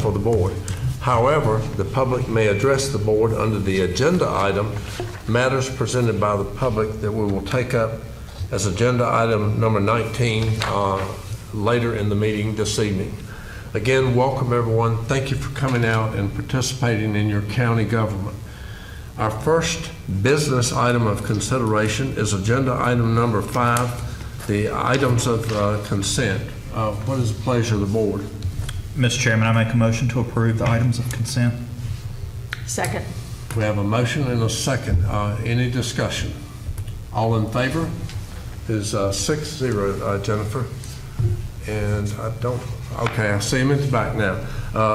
for the board. However, the public may address the board under the agenda item, matters presented by the public that we will take up as agenda item number 19 later in the meeting this evening. Again, welcome everyone. Thank you for coming out and participating in your county government. Our first business item of consideration is agenda item number 5, the items of consent. What is the pleasure of the board? Mr. Chairman, I make a motion to approve the items of consent. Second. We have a motion and a second. Any discussion? All in favor? Is 6-0, Jennifer. And I don't, okay, I see him at the back now.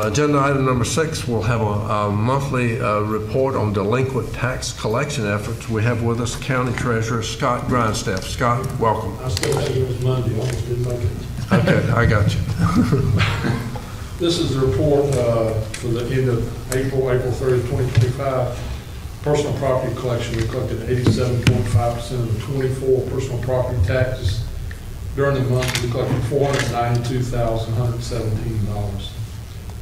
Agenda item number 6, we'll have a monthly report on delinquent tax collection efforts. We have with us County Treasurer Scott Grindstaff. Scott, welcome. I still think it was Monday, almost didn't make it. Okay, I got you. This is the report for the end of April 30th, 2025. Personal property collection, we collected 87.5% of the 24 personal property taxes. During the month, we collected $492,117.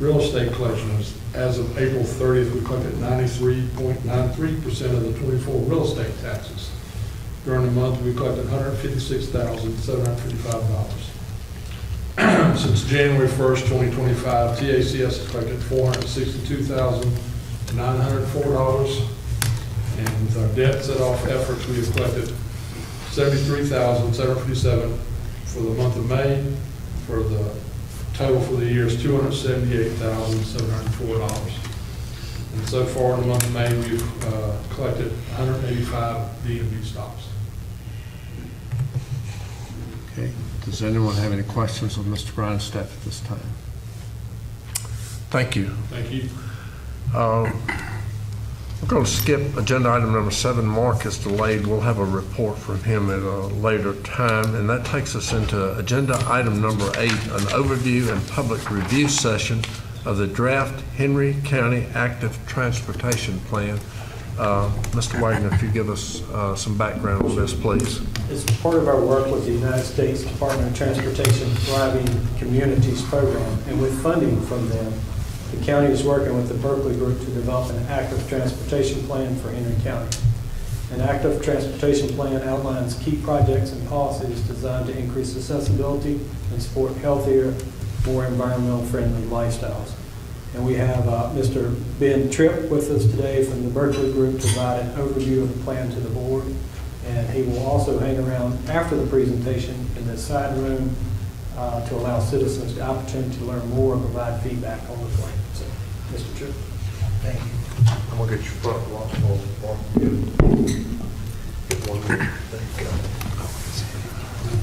Real estate collection was, as of April 30th, we collected 93.93% of the 24 real estate taxes. During the month, we collected $156,755. Since January 1st, 2025, TACS has collected $462,904. And with our debt set-off efforts, we have collected $73,757 for the month of May. For the total for the year is $278,704. And so far in the month of May, we've collected 185 D&B stops. Okay. Does anyone have any questions of Mr. Grindstaff at this time? Thank you. Thank you. We're going to skip agenda item number 7. Mark is delayed. We'll have a report from him at a later time. And that takes us into agenda item number 8, an overview and public review session of the draft Henry County Active Transportation Plan. Mr. Wagner, if you give us some background on this, please. As part of our work with the United States Department of Transportation Thriving Communities Program, and with funding from them, the county is working with the Berkeley Group to develop an active transportation plan for Henry County. An active transportation plan outlines key projects and policies designed to increase accessibility and support healthier, more environmental friendly lifestyles. And we have Mr. Ben Tripp with us today from the Berkeley Group to provide an overview of the plan to the board. And he will also hang around after the presentation in the side room to allow citizens the opportunity to learn more and provide feedback on the plan. So, Mr. Tripp, thank you. I'm going to get your front watch.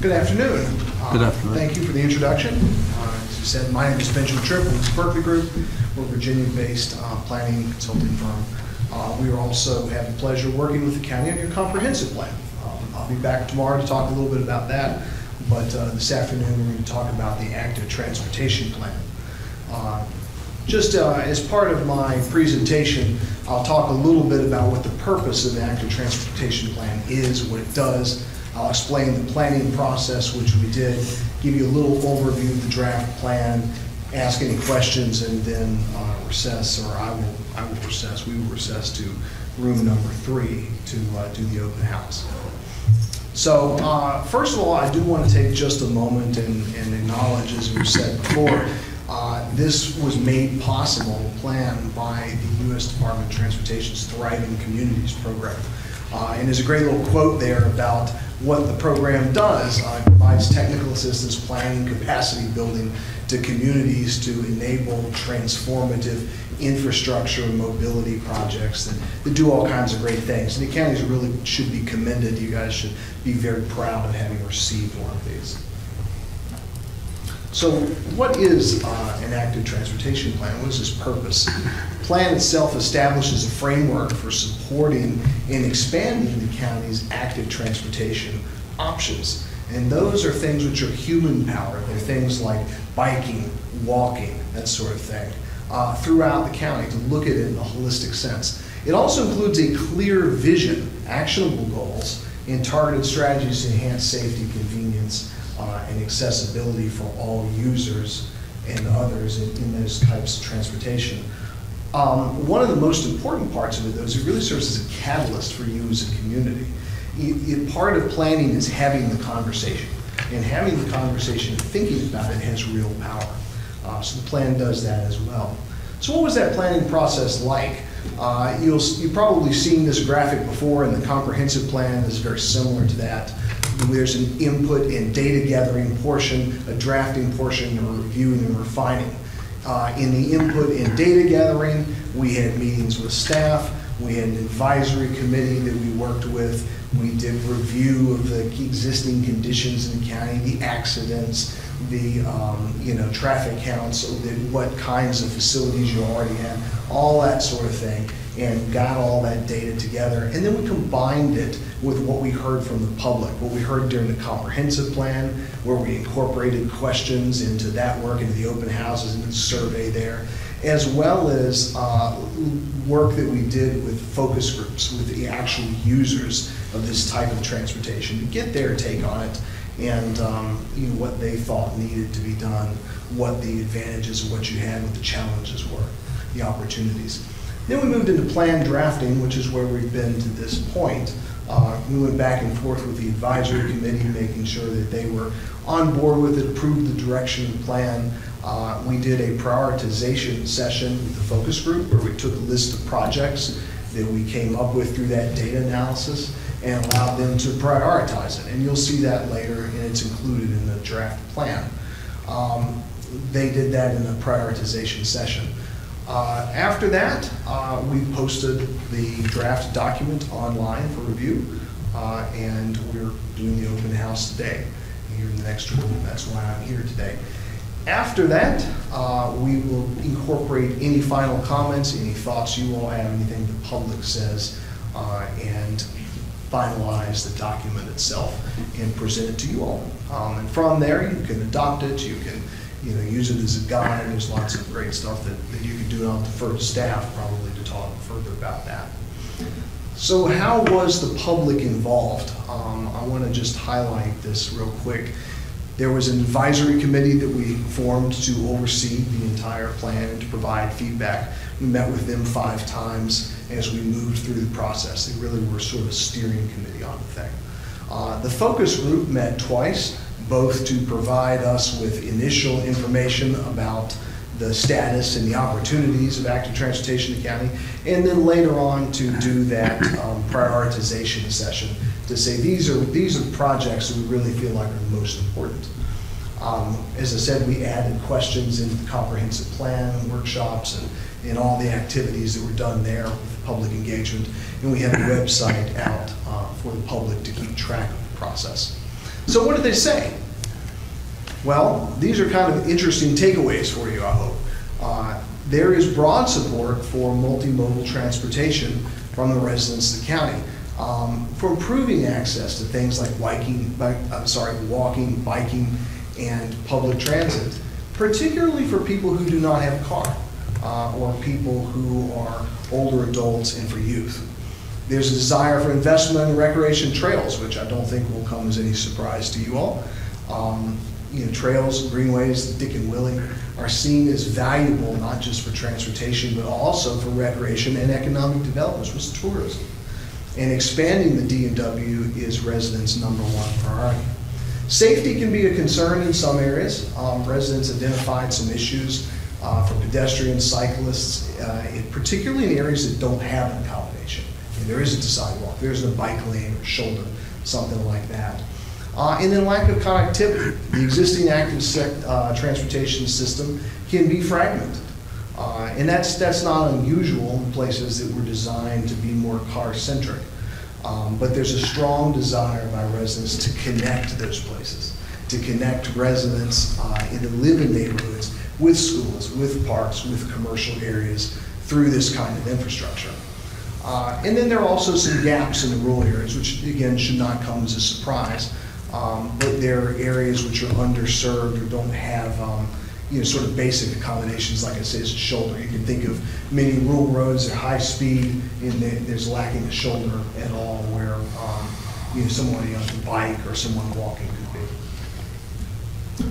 Good afternoon. Good afternoon. Thank you for the introduction. As you said, my name is Benjamin Tripp with the Berkeley Group. We're a Virginia-based planning consulting firm. We also have the pleasure of working with the county on your comprehensive plan. I'll be back tomorrow to talk a little bit about that, but this afternoon we're going to talk about the active transportation plan. Just as part of my presentation, I'll talk a little bit about what the purpose of the active transportation plan is, what it does. I'll explain the planning process, which we did, give you a little overview of the draft plan, ask any questions, and then recess, or we will recess to room number 3 to do the open house. So first of all, I do want to take just a moment and acknowledge, as we've said before, this was made possible, planned by the U.S. Department of Transportation's Thriving Communities program. And there's a great little quote there about what the program does. It provides technical assistance, planning, capacity building to communities to enable transformative infrastructure and mobility projects that do all kinds of great things. And the counties really should be commended. You guys should be very proud of having received one of these. So what is an active transportation plan? What is its purpose? The plan itself establishes a framework for supporting and expanding the county's active transportation options. And those are things which are human powered. They're things like biking, walking, that sort of thing, throughout the county, to look at it in a holistic sense. It also includes a clear vision, actionable goals, and targeted strategies to enhance safety, convenience, and accessibility for all users and others in those types of transportation. One of the most important parts of it, though, is it really serves as a catalyst for you as a community. Part of planning is having the conversation, and having the conversation and thinking about it has real power. So the plan does that as well. So what was that planning process like? You've probably seen this graphic before, and the comprehensive plan is very similar to that. There's an input and data gathering portion, a drafting portion, a reviewing and refining. In the input and data gathering, we had meetings with staff, we had an advisory committee that we worked with, we did review of the existing conditions in the county, the accidents, the traffic counts, what kinds of facilities you already have, all that sort of thing, and got all that data together. And then we combined it with what we heard from the public, what we heard during the comprehensive plan, where we incorporated questions into that work, into the open houses and the survey there, as well as work that we did with focus groups, with the actual users of this type of transportation to get their take on it, and what they thought needed to be done, what the advantages of what you had, what the challenges were, the opportunities. Then we moved into plan drafting, which is where we've been to this point. We went back and forth with the advisory committee, making sure that they were on board with it, approved the direction of the plan. We did a prioritization session with the focus group where we took a list of projects that we came up with through that data analysis and allowed them to prioritize it. And you'll see that later, and it's included in the draft plan. They did that in a prioritization session. After that, we posted the draft document online for review, and we're doing the open house today here in the next room. That's why I'm here today. After that, we will incorporate any final comments, any thoughts you all have, anything the public says, and finalize the document itself and present it to you all. And from there, you can adopt it, you can use it as a guide. There's lots of great stuff that you can do. I'll defer to staff probably to talk further about that. So how was the public involved? I want to just highlight this real quick. There was an advisory committee that we formed to oversee the entire plan and to provide feedback. We met with them 5 times as we moved through the process. They really were sort of a steering committee on the thing. The focus group met twice, both to provide us with initial information about the status and the opportunities of active transportation in the county, and then later on to do that prioritization session to say these are projects that we really feel like are the most important. As I said, we added questions in the comprehensive plan and workshops and all the activities that were done there with public engagement, and we have a website out for the public to keep track of the process. So what did they say? Well, these are kind of interesting takeaways for you, I hope. There is broad support for multimodal transportation from the residents of the county for improving access to things like walking, biking, and public transit, particularly for people who do not have a car or people who are older adults and for youth. There's a desire for investment in recreation trails, which I don't think will come as any surprise to you all. Trails, greenways, Dick and Willie are seen as valuable not just for transportation, but also for recreation and economic development, which was tourism. And expanding the D&W is residents' #1 priority. Safety can be a concern in some areas. Residents identified some issues for pedestrians, cyclists, particularly in areas that don't have an accommodation. There isn't a sidewalk, there isn't a bike lane or shoulder, something like that. And then lack of connectivity. The existing active transportation system can be fragmented. And that's not unusual in places that were designed to be more car-centric. But there's a strong desire by residents to connect those places, to connect residents that live in neighborhoods with schools, with parks, with commercial areas through this kind of infrastructure. And then there are also some gaps in the rural areas, which again should not come as a surprise. But there are areas which are underserved or don't have sort of basic accommodations, like I say, as a shoulder. You can think of many rural roads that are high speed and there's lacking a shoulder at all where somebody on a bike or someone walking could be.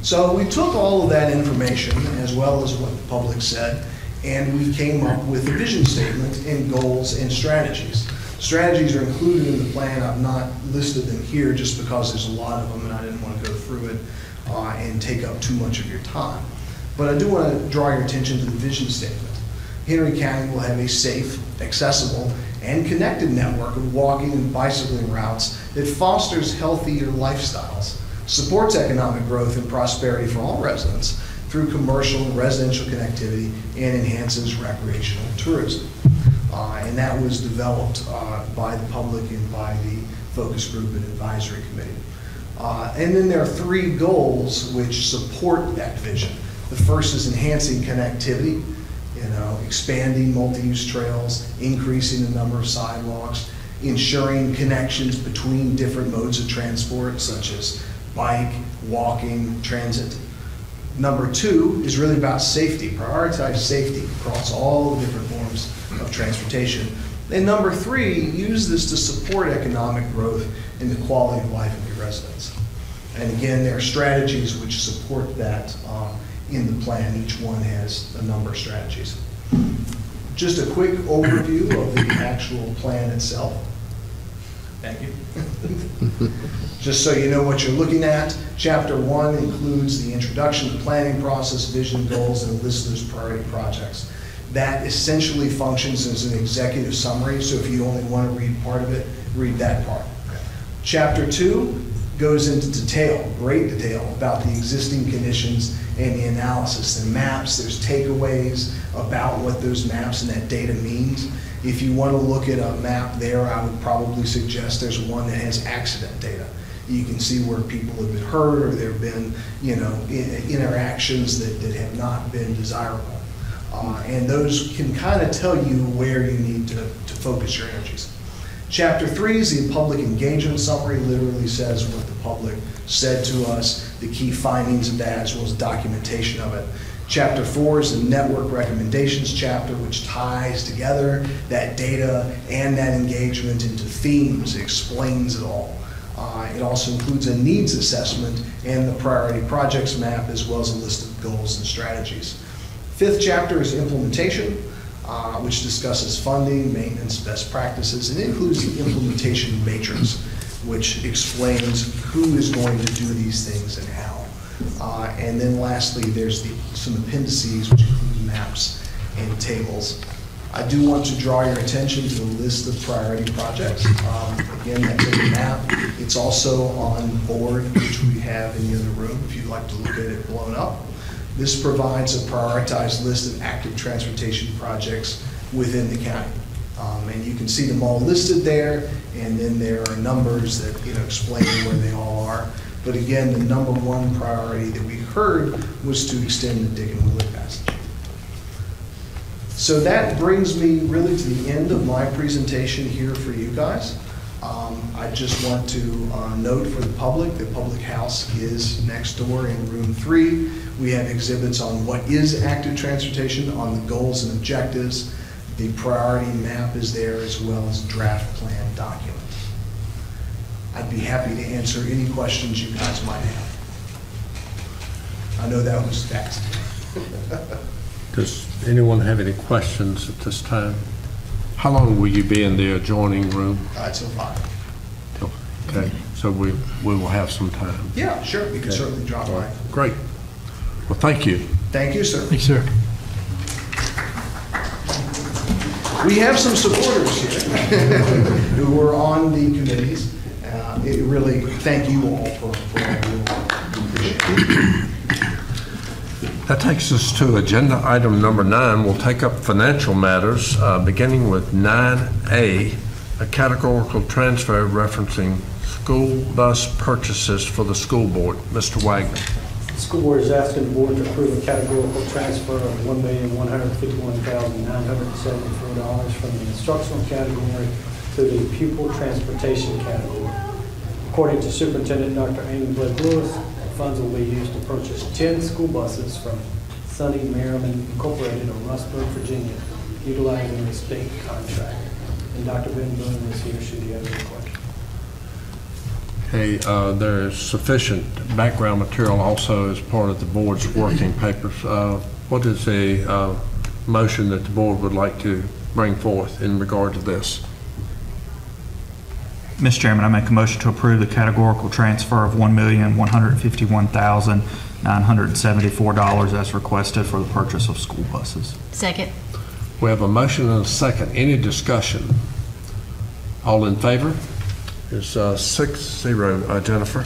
So we took all of that information, as well as what the public said, and we came up with a vision statement and goals and strategies. Strategies are included in the plan. I've not listed them here just because there's a lot of them and I didn't want to go through it and take up too much of your time. But I do want to draw your attention to the vision statement. Henry County will have a safe, accessible, and connected network of walking and bicycling routes that fosters healthier lifestyles, supports economic growth and prosperity for all residents through commercial and residential connectivity, and enhances recreational tourism. And that was developed by the public and by the focus group and advisory committee. And then there are 3 goals which support that vision. The first is enhancing connectivity, expanding multi-use trails, increasing the number of sidewalks, ensuring connections between different modes of transport, such as bike, walking, transit. Number 2 is really about safety, prioritize safety across all the different forms of transportation. And number 3, use this to support economic growth and the quality of life of your residents. And again, there are strategies which support that in the plan. Each one has a number of strategies. Just a quick overview of the actual plan itself. Thank you. Just so you know what you're looking at, Chapter 1 includes the introduction, the planning process, vision, goals, and a list of those priority projects. That essentially functions as an executive summary, so if you only want to read part of it, read that part. Chapter 2 goes into detail, great detail, about the existing conditions and the analysis. The maps, there's takeaways about what those maps and that data means. If you want to look at a map there, I would probably suggest there's one that has accident data. You can see where people have been hurt or there have been, interactions that have not been desirable. And those can kind of tell you where you need to focus your energies. Chapter 3 is the public engagement summary, literally says what the public said to us, the key findings of that, as well as documentation of it. Chapter 4 is the network recommendations chapter, which ties together that data and that engagement into themes. It explains it all. It also includes a needs assessment and the priority projects map, as well as a list of goals and strategies. 5th chapter is implementation, which discusses funding, maintenance, best practices, and it includes the implementation matrix, which explains who is going to do these things and how. And then lastly, there's some appendices, which include maps and tables. I do want to draw your attention to the list of priority projects. Again, that's in the map. It's also on board, which we have in the other room, if you'd like to look at it blown up. This provides a prioritized list of active transportation projects within the county. And you can see them all listed there, and then there are numbers that explain where they all are. But again, the number 1 priority that we heard was to extend the Dick and Willett passage. So that brings me really to the end of my presentation here for you guys. I just want to note for the public house is next door in room 3. We have exhibits on what is active transportation, on the goals and objectives. The priority map is there, as well as draft plan document. I'd be happy to answer any questions you guys might have. I know that was fast. Does anyone have any questions at this time? How long will you be in the adjoining room? Till 5. Okay, so we will have some time. Yeah, sure. You can certainly drop by. Great. Well, thank you. Thank you, sir. Thank you, sir. We have some supporters here who are on the committees. Really, thank you all for all your work. We appreciate it. That takes us to agenda item number 9. We'll take up financial matters, beginning with 9A, a categorical transfer referencing school bus purchases for the school board. Mr. Wagner. The school board is asking the board to approve a categorical transfer of $1,151,974 from the instructional category to the pupil transportation category. According to Superintendent Dr. Amy Blake Lewis, the funds will be used to purchase 10 school buses from Sunny Merriman Incorporated of Rustburg, Virginia, utilizing the state contract. And Dr. Ben Boone is here should you have any questions. Okay, there is sufficient background material also as part of the board's working papers. What is a motion that the board would like to bring forth in regard to this? Mr. Chairman, I make a motion to approve the categorical transfer of $1,151,974 as requested for the purchase of school buses. Second. We have a motion and a second. Any discussion? All in favor? It's 6-0, Jennifer.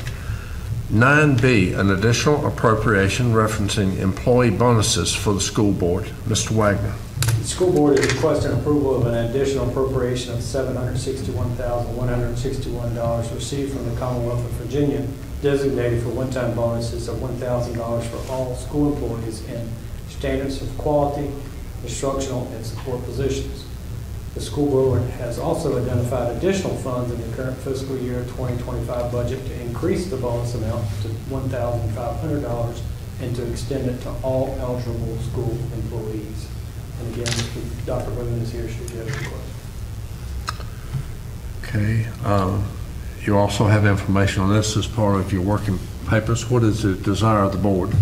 9B, an additional appropriation referencing employee bonuses for the school board. Mr. Wagner. The school board is requesting approval of an additional appropriation of $761,161 received from the Commonwealth of Virginia, designated for one-time bonuses of $1,000 for all school employees in standards of quality, instructional, and support positions. The school board has also identified additional funds in the current fiscal year 2025 budget to increase the bonus amount to $1,500 and to extend it to all eligible school employees. And again, Dr. Boone is here should you have any questions. Okay. You also have information on this as part of your working papers. What is the desire of the board?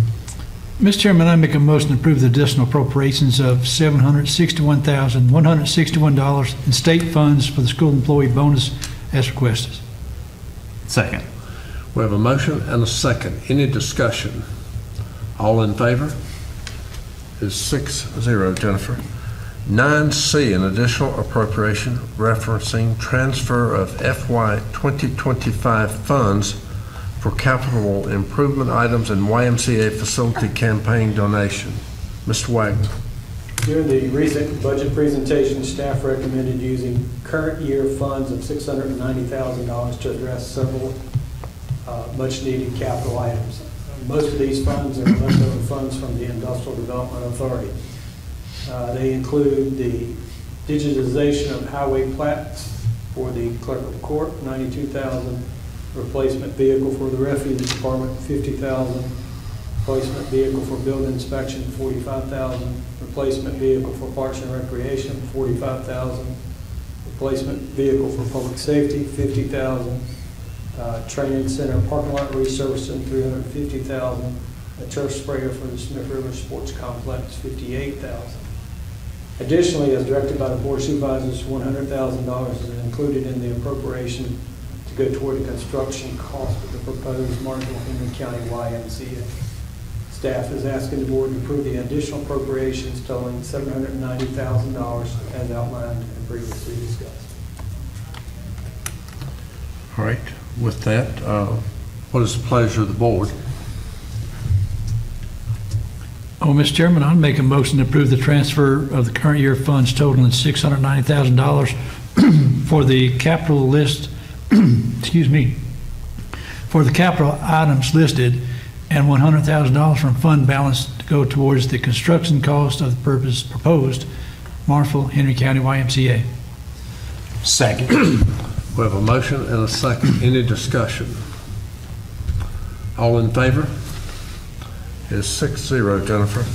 Mr. Chairman, I make a motion to approve the additional appropriations of $761,161 in state funds for the school employee bonus as requested. Second. We have a motion and a second. Any discussion? All in favor? Is 6-0, Jennifer. 9C, an additional appropriation referencing transfer of FY 2025 funds for capital improvement items and YMCA facility campaign donation. Mr. Wagner. During the recent budget presentation, staff recommended using current year funds of $690,000 to address several much-needed capital items. Most of these funds are leftover funds from the Industrial Development Authority. They include the digitization of highway plats for the clerk of court, $92,000, replacement vehicle for the refuge department, $50,000, replacement vehicle for building inspection, $45,000, replacement vehicle for parks and recreation, $45,000, replacement vehicle for public safety, $50,000, training center parking lot resurfacing, $350,000, a turf sprayer for the Smith River Sports Complex, $58,000. Additionally, as directed by the Board of Supervisors, $100,000 is included in the appropriation to go toward the construction cost of the proposed Martinsville Henry County YMCA. Staff is asking the board to approve the additional appropriations totaling $790,000 as outlined and previously discussed. All right. With that, what is the pleasure of the board? Mr. Chairman, I'll make a motion to approve the transfer of the current year funds totaling $690,000 for the capital list, for the capital items listed, and $100,000 from fund balance to go towards the construction cost of the proposed Martinsville Henry County YMCA. Second. We have a motion and a second. Any discussion? All in favor? Is 6-0, Jennifer.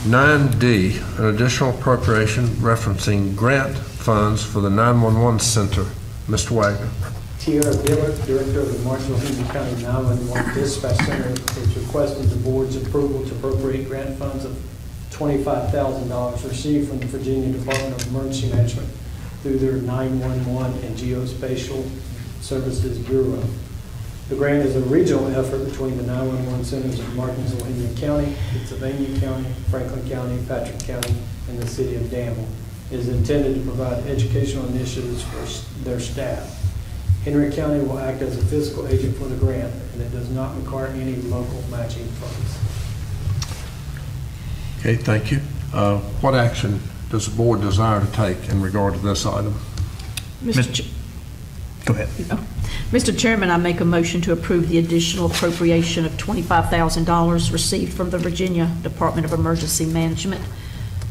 9D, an additional appropriation referencing grant funds for the 911 center. Mr. Wagner. Tierra Dillard, Director of the Martinsville Henry County 911 Dispatch Center, is requesting the board's approval to appropriate grant funds of $25,000 received from the Virginia Department of Emergency Management through their 911 and Geospatial Services Bureau. The grant is a regional effort between the 911 centers of Martinsville Henry County, Pennsylvania County, Franklin County, Patrick County, and the city of Danville. It is intended to provide educational initiatives for their staff. Henry County will act as a fiscal agent for the grant, and it does not require any local matching funds. Okay, thank you. What action does the board desire to take in regard to this item? Go ahead. Mr. Chairman, I make a motion to approve the additional appropriation of $25,000 received from the Virginia Department of Emergency Management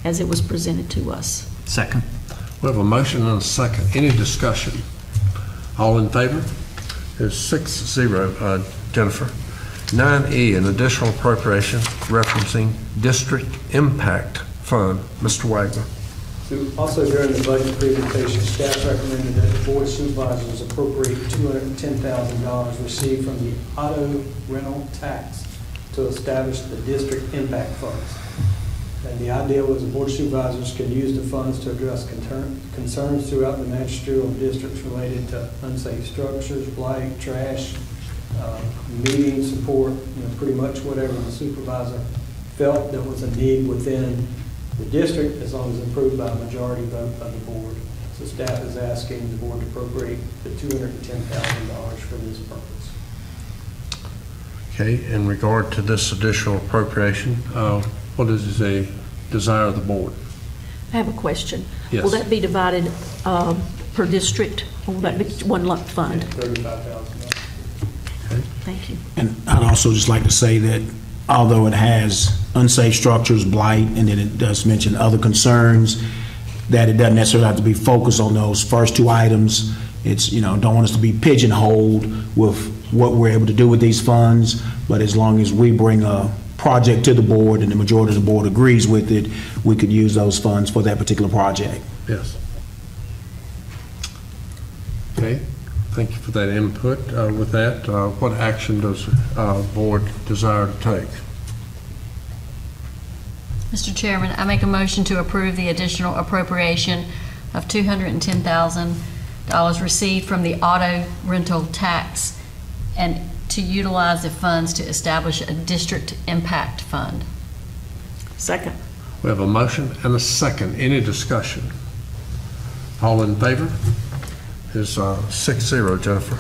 as it was presented to us. Second. We have a motion and a second. Any discussion? All in favor? Is 6-0, Jennifer. 9E, an additional appropriation referencing District Impact Fund. Mr. Wagner. Also, during the budget presentation, staff recommended that the Board of Supervisors appropriate $210,000 received from the auto rental tax to establish the district impact funds. And the idea was the Board of Supervisors can use the funds to address concerns throughout the magisterial districts related to unsafe structures, blight, trash, meeting support, pretty much whatever the supervisor felt there was a need within the district, as long as approved by a majority vote of the board. So staff is asking the board to appropriate the $210,000 for this purpose. Okay, in regard to this additional appropriation, what is the desire of the board? I have a question. Yes. Will that be divided per district, or will that be one lump fund? $35,000. Thank you. And I'd also just like to say that although it has unsafe structures, blight, and then it does mention other concerns, that it doesn't necessarily have to be focused on those first two items. It's, don't want us to be pigeonholed with what we're able to do with these funds, but as long as we bring a project to the board and the majority of the board agrees with it, we could use those funds for that particular project. Yes. Okay, thank you for that input. With that, what action does the board desire to take? Mr. Chairman, I make a motion to approve the additional appropriation of $210,000 received from the auto rental tax and to utilize the funds to establish a district impact fund. Second. We have a motion and a second. Any discussion? All in favor? Is 6-0, Jennifer.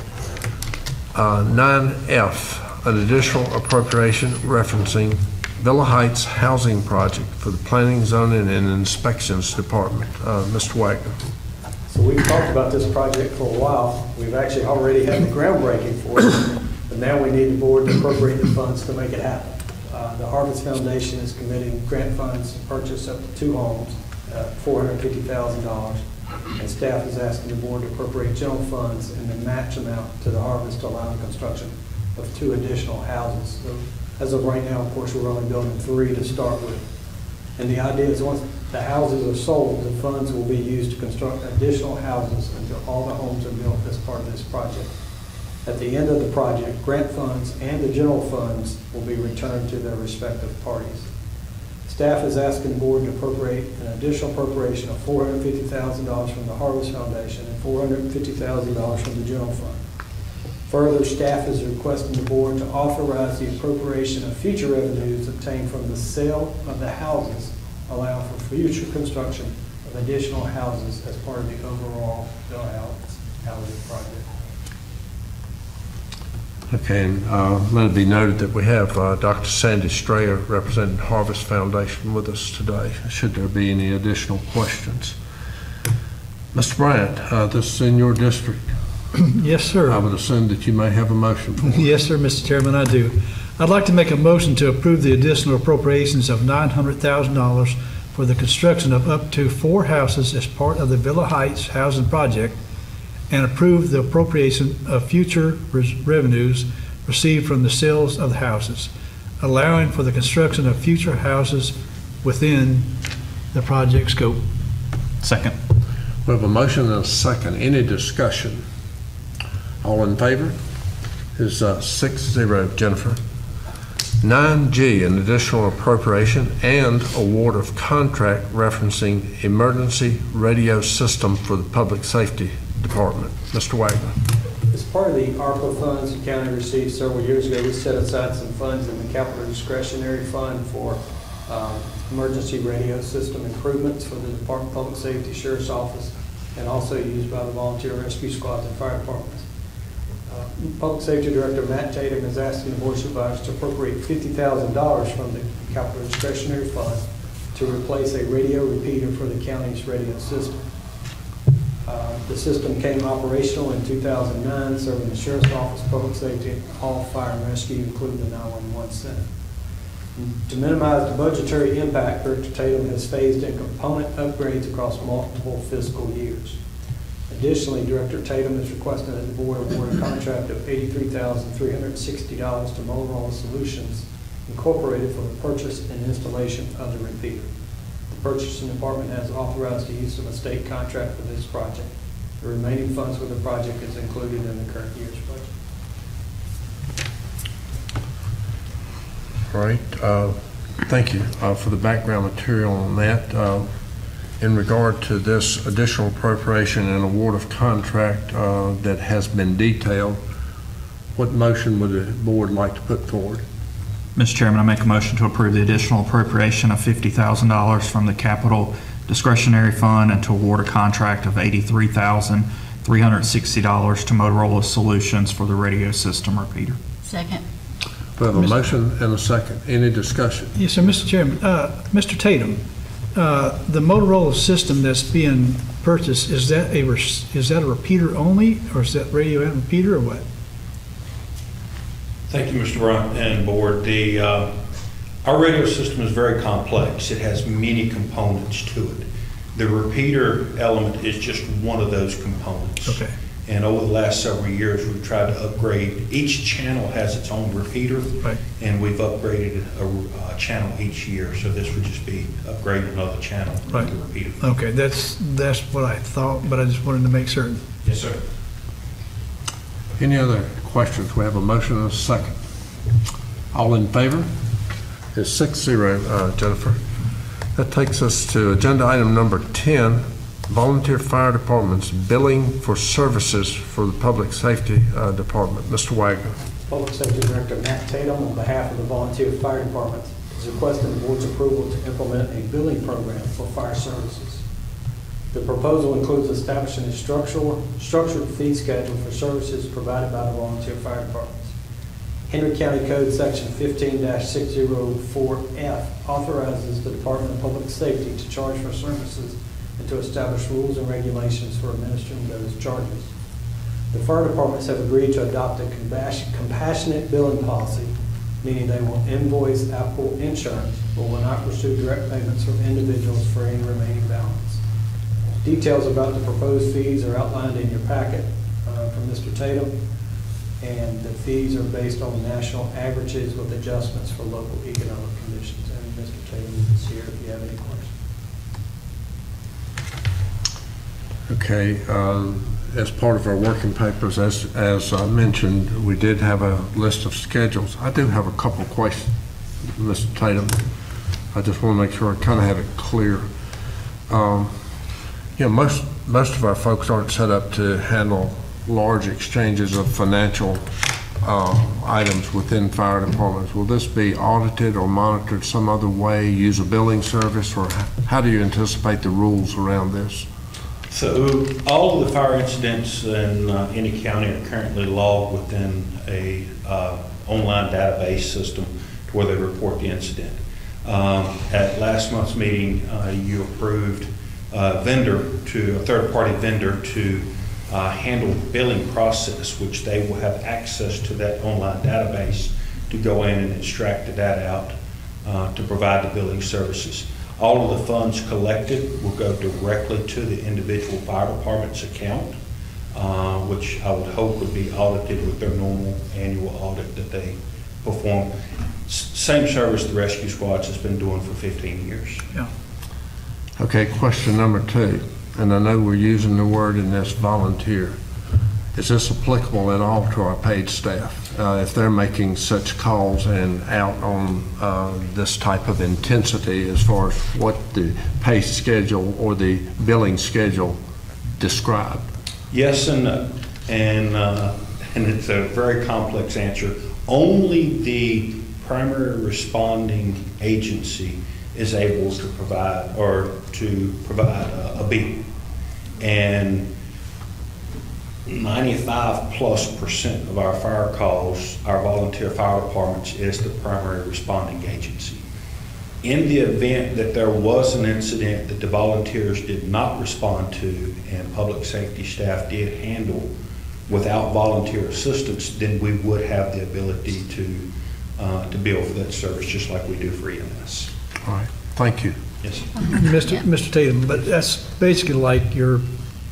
9F, an additional appropriation referencing Villa Heights Housing Project for the Planning, Zoning, and Inspections Department. Mr. Wagner. So we've talked about this project for a while. We've actually already had the groundbreaking for it, but now we need the board to appropriate the funds to make it happen. The Harvest Foundation is committing grant funds to purchase up to 2 homes, $450,000, and staff is asking the board to appropriate general funds and then match amount to the Harvest to allow the construction of 2 additional houses. So as of right now, of course, we're only building 3 to start with. And the idea is once the houses are sold, the funds will be used to construct additional houses until all the homes are built as part of this project. At the end of the project, grant funds and the general funds will be returned to their respective parties. Staff is asking the board to appropriate an additional appropriation of $450,000 from the Harvest Foundation and $450,000 from the general fund. Further, staff is requesting the board to authorize the appropriation of future revenues obtained from the sale of the houses, allowing for future construction of additional houses as part of the overall Villa Heights housing project. Okay, and let it be noted that we have Dr. Sandy Strayer representing Harvest Foundation with us today, should there be any additional questions. Mr. Bryant, this is in your district. Yes, sir. I would assume that you may have a motion for it. Yes, sir, Mr. Chairman, I do. I'd like to make a motion to approve the additional appropriations of $900,000 for the construction of up to 4 houses as part of the Villa Heights housing project, and approve the appropriation of future revenues received from the sales of the houses, allowing for the construction of future houses within the project scope. Second. We have a motion and a second. Any discussion? All in favor? Is 6-0, Jennifer. 9G, an additional appropriation and award of contract referencing emergency radio system for the Public Safety Department. Mr. Wagner. As part of the ARPA funds the county received several years ago, we set aside some funds in the capital discretionary fund for emergency radio system improvements for the Department of Public Safety, Sheriff's Office, and also used by the volunteer rescue squads and fire departments. Public Safety Director Matt Tatum is asking the Board of Supervisors to appropriate $50,000 from the capital discretionary fund to replace a radio repeater for the county's radio system. The system came operational in 2009, serving the Sheriff's Office, Public Safety, all fire and rescue, including the 911 center. To minimize the budgetary impact, Director Tatum has phased in component upgrades across multiple fiscal years. Additionally, Director Tatum is requesting that the board award a contract of $83,360 to Motorola Solutions Incorporated for the purchase and installation of the repeater. The purchasing department has authorized the use of a state contract for this project. The remaining funds for the project is included in the current year's budget. All right, thank you for the background material on that. In regard to this additional appropriation and award of contract that has been detailed, what motion would the board like to put forward? Mr. Chairman, I make a motion to approve the additional appropriation of $50,000 from the Capital Discretionary Fund and to award a contract of $83,360 to Motorola Solutions for the radio system repeater. Second. We have a motion and a second. Any discussion? Yes, sir, Mr. Chairman. Mr. Tatum, the Motorola system that's being purchased, is that a repeater only, or is that radio and repeater, or what? Thank you, Mr. Bryant and Board. Our radio system is very complex. It has many components to it. The repeater element is just one of those components. Okay. And over the last several years, we've tried to upgrade. Each channel has its own repeater, Right. and we've upgraded a channel each year. So this would just be upgrading another channel with Right. the repeater. Okay, that's what I thought, but I just wanted to make certain. Yes, sir. Any other questions? We have a motion and a second. All in favor? It's 6-0, Jennifer. That takes us to agenda item number 10, volunteer fire departments billing for services for the public safety department. Mr. Wagner. Public Safety Director Matt Tatum, on behalf of the volunteer fire department, is requesting the board's approval to implement a billing program for fire services. The proposal includes establishing a structured fee schedule for services provided by the volunteer fire departments. Henry County Code Section 15-604F authorizes the Department of Public Safety to charge for services and to establish rules and regulations for administering those charges. The fire departments have agreed to adopt a compassionate billing policy, meaning they will invoice applicable insurance but will not pursue direct payments from individuals for any remaining balance. Details about the proposed fees are outlined in your packet from Mr. Tatum, and the fees are based on national averages with adjustments for local economic conditions. And Mr. Tatum is here if you have any questions. Okay, as part of our working papers, as I mentioned, we did have a list of schedules. I do have a couple of questions, Mr. Tatum. I just want to make sure I kind of have it clear. You know, most of our folks aren't set up to handle large exchanges of financial items within fire departments. Will this be audited or monitored some other way, use a billing service, or how do you anticipate the rules around this? So all of the fire incidents in any county are currently logged within a online database system to where they report the incident. At last month's meeting, you approved a third-party vendor to handle the billing process, which they will have access to that online database to go in and extract the data out to provide the billing services. All of the funds collected will go directly to the individual fire department's account, which I would hope would be audited with their normal annual audit that they perform. Same service the rescue squads has been doing for 15 years. Yeah. Okay, question number 2, and I know we're using the word in this volunteer. Is this applicable at all to our paid staff? If they're making such calls and out on this type of intensity as far as what the pay schedule or the billing schedule described? Yes and no, and it's a very complex answer. Only the primary responding agency is able to provide a bill, and 95+% of our fire calls, our volunteer fire departments, is the primary responding agency. In the event that there was an incident that the volunteers did not respond to and public safety staff did handle without volunteer assistance, then we would have the ability to bill for that service just like we do for EMS. All right, thank you. Yes. Mr. Tatum, but that's basically like your,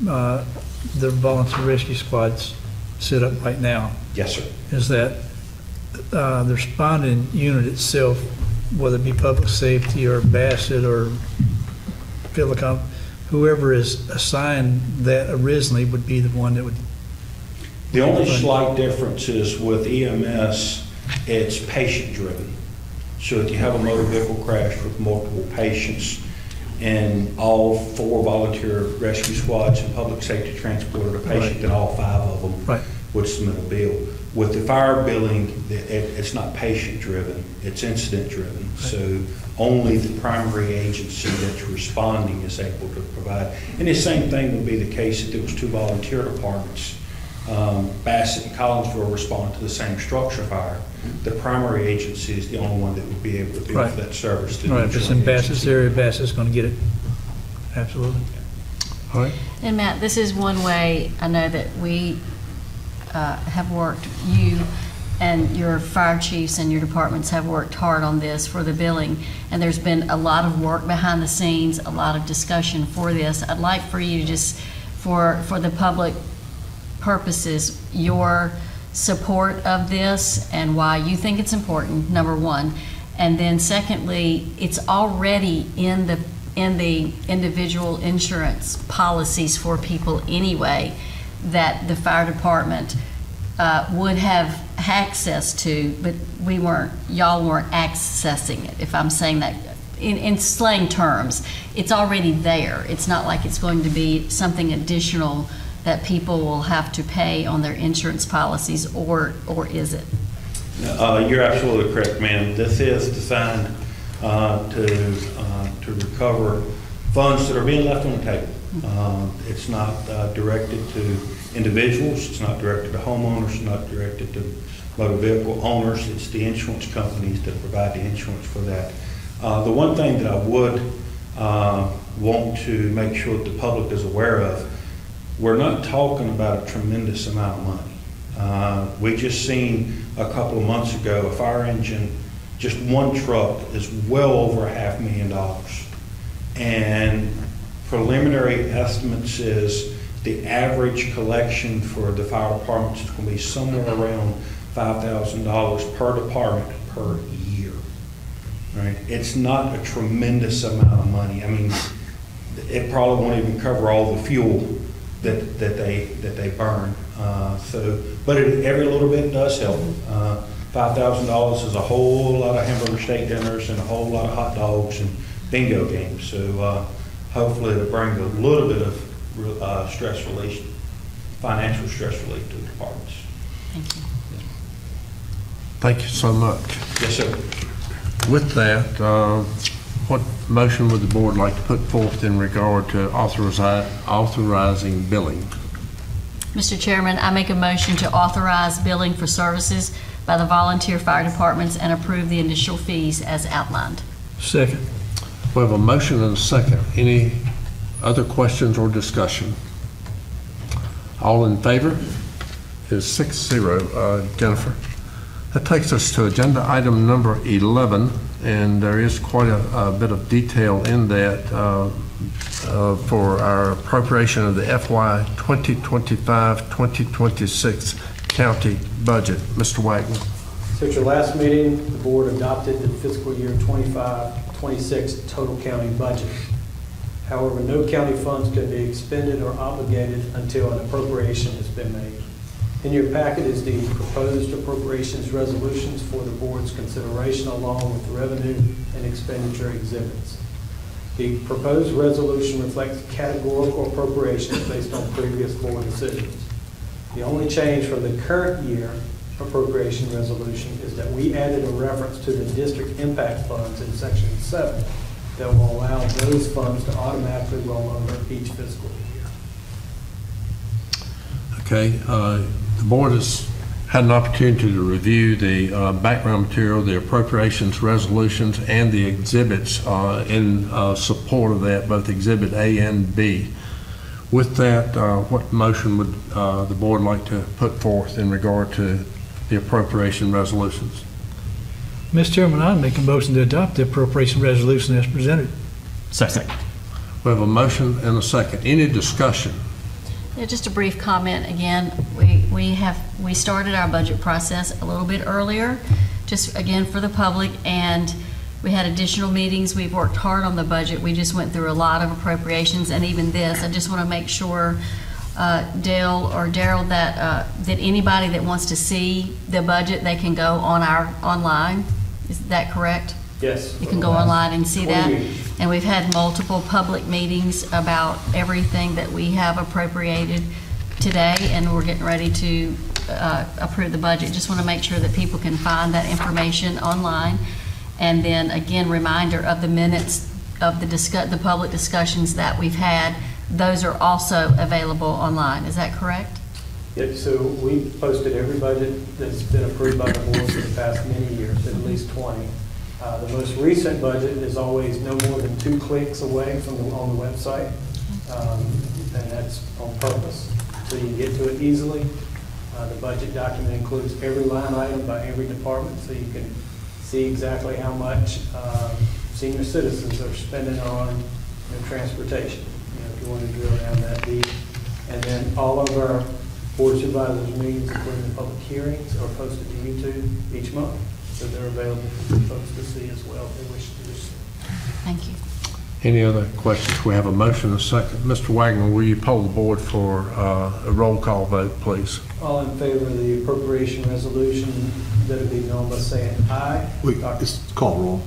the volunteer rescue squads set up right now, Yes, sir. is that the responding unit itself, whether it be public safety or Bassett or Philcom, whoever is assigned that originally would be the one that would. The only slight difference is with EMS, it's patient-driven. So if you have a motor vehicle crash with multiple patients, and all 4 volunteer rescue squads and public safety transported a patient, Right. then all 5 of them Right. would submit a bill. With the fire billing, it's not patient-driven, it's incident-driven. So only the primary agency that's responding is able to provide. And the same thing would be the case if there was 2 volunteer departments. Bassett and Collinsville respond to the same structure fire. The primary agency is the only one that would be able to bill Right. for that service. to the Right, if it's in insurance Bassett's agency. area, Bassett's going to get it. Absolutely. All right. And Matt, this is one way I know that we have worked, you and your fire chiefs and your departments have worked hard on this for the billing. And there's been a lot of work behind the scenes, a lot of discussion for this. I'd like for you to just, for the public purposes, your support of this and why you think it's important, number one. And then secondly, it's already in the individual insurance policies for people anyway that the fire department would have access to, but y'all weren't accessing it, if I'm saying that in slang terms. It's already there. It's not like it's going to be something additional that people will have to pay on their insurance policies, or is it? You're absolutely correct, ma'am. This is designed to recover funds that are being left on the table. It's not directed to individuals, it's not directed to homeowners, it's not directed to motor vehicle owners. It's the insurance companies that provide the insurance for that. The one thing that I would want to make sure that the public is aware of, we're not talking about a tremendous amount of money. We just seen a couple of months ago, a fire engine, just one truck is well over $500,000. And preliminary estimates is the average collection for the fire departments is going to be somewhere around $5,000 per department per year. Right? It's not a tremendous amount of money. I mean, it probably won't even cover all the fuel that they burn. But every little bit does help. $5,000 is a whole lot of hamburger steak dinners and a whole lot of hot dogs and bingo games. So hopefully it'll bring a little bit of stress relief, financial stress relief to the departments. Thank you. Thank you so much. Yes, sir. With that, what motion would the board like to put forth in regard to authorizing billing? Mr. Chairman, I make a motion to authorize billing for services by the volunteer fire departments and approve the initial fees as outlined. Second. We have a motion and a second. Any other questions or discussion? All in favor? It is 6-0. Jennifer? That takes us to agenda item number 11, and there is quite a bit of detail in that for our appropriation of the FY 2025-2026 county budget. Mr. Wagner. So at your last meeting, the board adopted the fiscal year 25-26 total county budget. However, no county funds can be expended or obligated until an appropriation has been made. In your packet is the proposed appropriations resolutions for the board's consideration, along with the revenue and expenditure exhibits. The proposed resolution reflects categorical appropriations based on previous board decisions. The only change from the current year appropriation resolution is that we added a reference to the district impact funds in section 7 that will allow those funds to automatically roll over each fiscal year. Okay, the board has had an opportunity to review the background material, the appropriations resolutions, and the exhibits in support of that, both Exhibit A and B. With that, what motion would the board like to put forth in regard to the appropriation resolutions? Mr. Chairman, I make a motion to adopt the appropriation resolution as presented. Second. We have a motion and a second. Any discussion? Yeah, just a brief comment again. We started our budget process a little bit earlier, just again for the public, and We had additional meetings. We've worked hard on the budget. We just went through a lot of appropriations and even this. I just want to make sure, Dale or Daryl, that anybody that wants to see the budget, they can go on our online. Is that correct? Yes. You can go online and see that. 20 years. And we've had multiple public meetings about everything that we have appropriated today, and we're getting ready to approve the budget. Just want to make sure that people can find that information online. And then, again, reminder of the minutes of the public discussions that we've had. Those are also available online. Is that correct? Yeah, so we posted every budget that's been approved by the board for the past many years, at least 20. The most recent budget is always no more than 2 clicks away from on the website, and that's on purpose, so you can get to it easily. The budget document includes every line item by every department, so you can see exactly how much senior citizens are spending on transportation, if you want to drill down that deep. And then all of our board supervisors meetings, including the public hearings, are posted to YouTube each month. So they're available for folks to see as well if they wish to do so. Thank you. Any other questions? We have a motion and a second. Mr. Wagner, will you poll the board for a roll call vote, please? All in favor of the appropriation resolution, let it be known by saying aye. Wait, it's called roll.